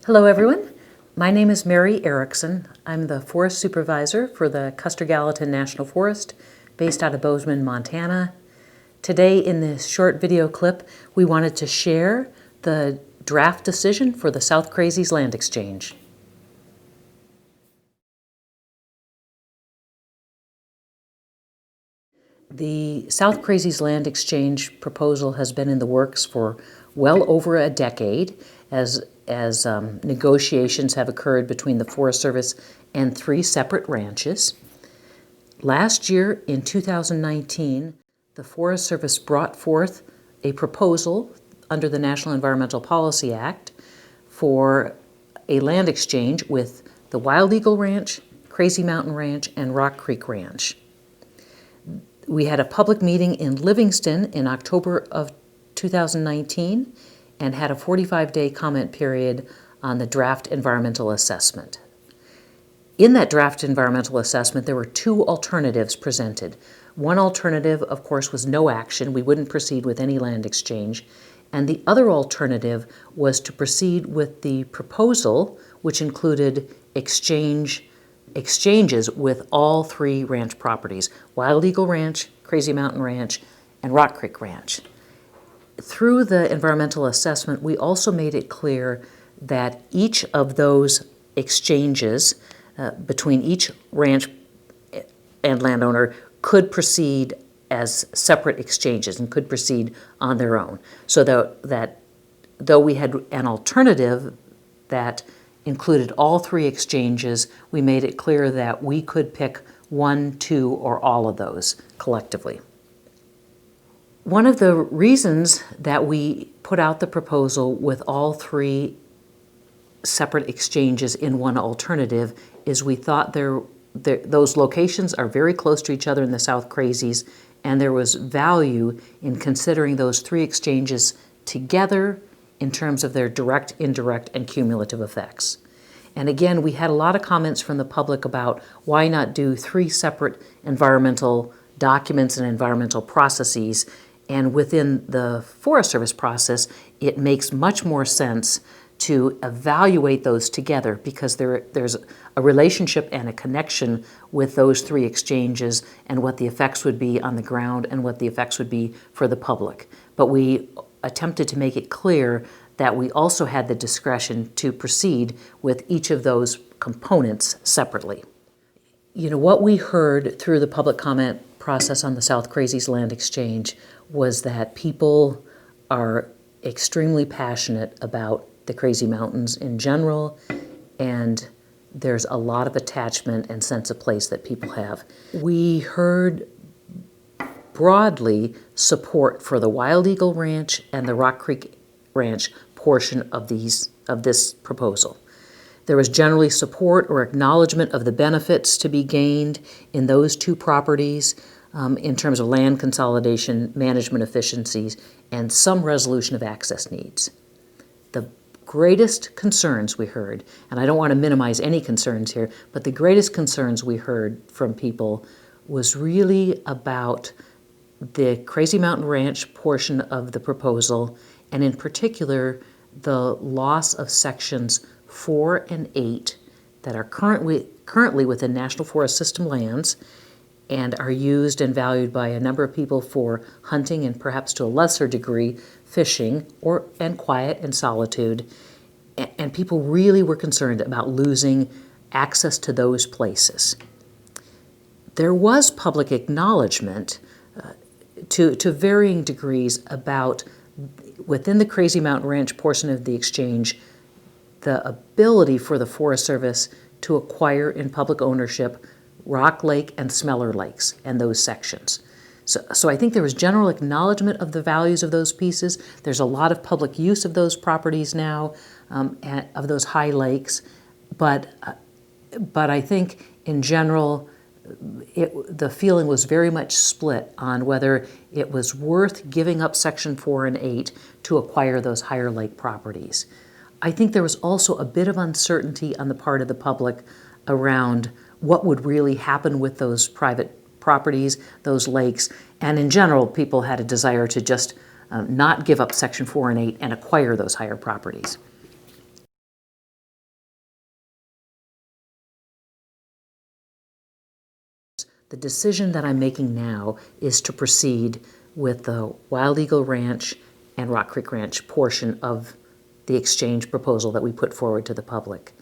Hello everyone, my name is Mary Erickson. I'm the Forest Supervisor for the Custer Gallatin National Forest based out of Bozeman, Montana. Today in this short video clip we wanted to share the draft decision for the South Crazies Land Exchange. The South Crazies Land Exchange proposal has been in the works for well over a decade as negotiations have occurred between the Forest Service and 3 separate ranches. Last year, in 2019, the Forest Service brought forth a proposal under the National Environmental Policy Act for a land exchange with the Wild Eagle Ranch, Crazy Mountain Ranch, and Rock Creek Ranch. We had a public meeting in Livingston in October of 2019 and had a 45-day comment period on the draft environmental assessment. In that draft environmental assessment, there were 2 alternatives presented. One alternative, of course, was no action. We wouldn't proceed with any land exchange. And the other alternative was to proceed with the proposal, which included exchanges with all 3 ranch properties, Wild Eagle Ranch, Crazy Mountain Ranch, and Rock Creek Ranch. Through the environmental assessment, we also made it clear that each of those exchanges between each ranch and landowner could proceed as separate exchanges and could proceed on their own. So that though we had an alternative that included all 3 exchanges, we made it clear that we could pick 1, 2, or all of those collectively. One of the reasons that we put out the proposal with all 3 separate exchanges in one alternative is we thought those locations are very close to each other in the South Crazies, and there was value in considering those 3 exchanges together in terms of their direct, indirect, and cumulative effects. And again, we had a lot of comments from the public about why not do 3 separate environmental documents and environmental processes. And within the Forest Service process, it makes much more sense to evaluate those together because there's a relationship and a connection with those 3 exchanges and what the effects would be on the ground and what the effects would be for the public. But we attempted to make it clear that we also had the discretion to proceed with each of those components separately. You know, what we heard through the public comment process on the South Crazies Land Exchange was that people are extremely passionate about the Crazy Mountains in general, and there's a lot of attachment and sense of place that people have. We heard broadly support for the Wild Eagle Ranch and the Rock Creek Ranch portion of this proposal. There was generally support or acknowledgement of the benefits to be gained in those 2 properties in terms of land consolidation, management efficiencies, and some resolution of access needs. The greatest concerns we heard, and I don't want to minimize any concerns here, but the greatest concerns we heard from people was really about the Crazy Mountain Ranch portion of the proposal, and in particular, the loss of sections 4 and 8 that are currently within National Forest System lands and are used and valued by a number of people for hunting and perhaps to a lesser degree fishing and quiet and solitude. And people really were concerned about losing access to those places. There was public acknowledgement to varying degrees about, within the Crazy Mountain Ranch portion of the exchange, the ability for the Forest Service to acquire in public ownership Rock Lake and Smeller Lakes and those sections. So I think there was general acknowledgement of the values of those pieces. There's a lot of public use of those properties now, of those high lakes, but I think in general, the feeling was very much split on whether it was worth giving up section 4 and 8 to acquire those higher lake properties. I think there was also a bit of uncertainty on the part of the public around what would really happen with those private properties, those lakes, and in general, people had a desire to just not give up section 4 and 8 and acquire those higher properties. The decision that I'm making now is to proceed with the Wild Eagle Ranch and Rock Creek Ranch portion of the exchange proposal that we put forward to the public.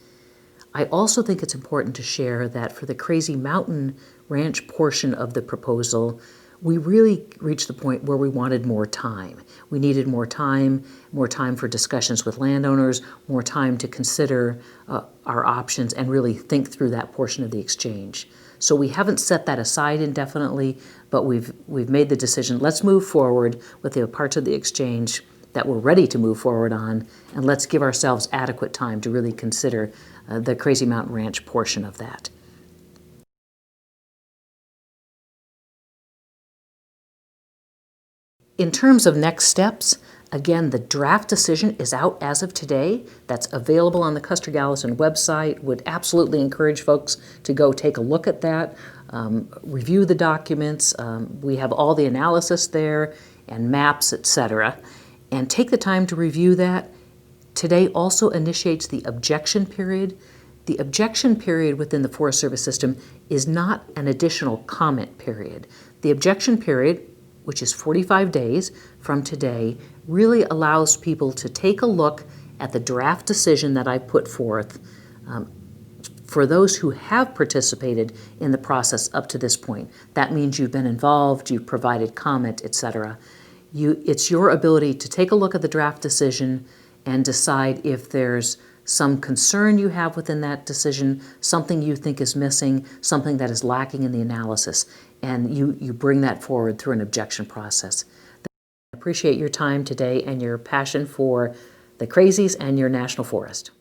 I also think it's important to share that for the Crazy Mountain Ranch portion of the proposal, we really reached the point where we wanted more time. We needed more time for discussions with landowners, more time to consider our options and really think through that portion of the exchange. So we haven't set that aside indefinitely, but we've made the decision, let's move forward with the parts of the exchange that we're ready to move forward on, and let's give ourselves adequate time to really consider the Crazy Mountain Ranch portion of that. In terms of next steps, again, the draft decision is out as of today. That's available on the Custer Gallatin website. Would absolutely encourage folks to go take a look at that, review the documents. We have all the analysis there and maps, etc. And take the time to review that. Today also initiates the objection period. The objection period within the Forest Service system is not an additional comment period. The objection period, which is 45 days from today, really allows people to take a look at the draft decision that I put forth for those who have participated in the process up to this point. That means you've been involved, you've provided comment, etc. It's your ability to take a look at the draft decision and decide if there's some concern you have within that decision, something you think is missing, something that is lacking in the analysis, and you bring that forward through an objection process. I appreciate your time today and your passion for the Crazies and your national forest.